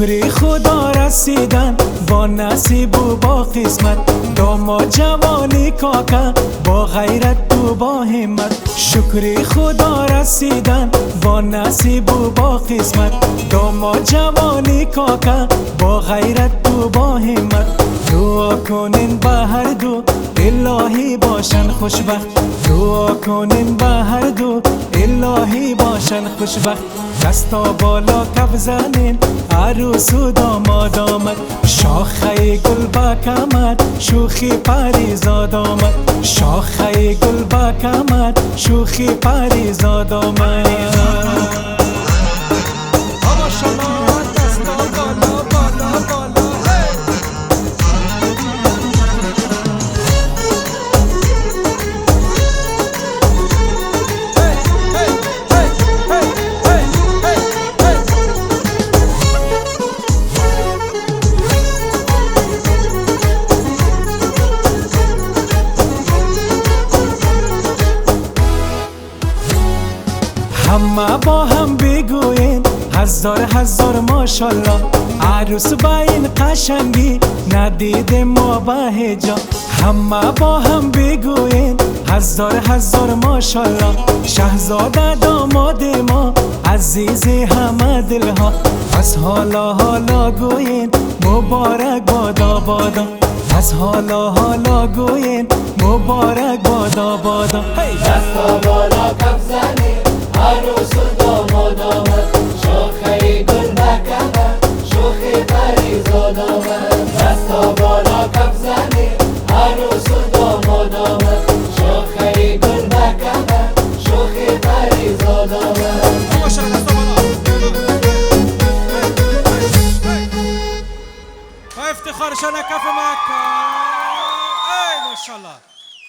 شکری خدا رسیدن با نصیب و با قسمت، داماد جوانی کاکا با غیرت تو با همت. شکری خدا رسیدن با نصیب و با قسمت، داماد جوانی کاکا با غیرت تو با همت. دعا کنین به هر دو الهی باشن خوشبخت، دعا کنین به هر دو الهی باشن خوشبخت. دستا بالا کف زنین عروس و داماد آمد، شاخه گل با کمد شوخی پریزاد آمد، شاخه گل با کمد شوخی پریزاد آمد. همه با هم بگوین هزار هزار ماشالله، عروس با این قشنگی ندیده ما با هجا. همه با هم بگوین هزار هزار ماشالله، شهزاده داماد ما عزیز همه دلها. از حالا حالا گوین مبارک بادا بادا، از حالا حالا گوین مبارک بادا بادا. دستا بالا کف زنین عروس و داماد آمد، شاخه گل بکمه شوخی پریزاد آمد. دستا بالا کف زنین عروس و داماد آمد، شاخه گل بکمه شوخی پریزاد آمد. افتخارشان کف مکه. ای ماشاءالله.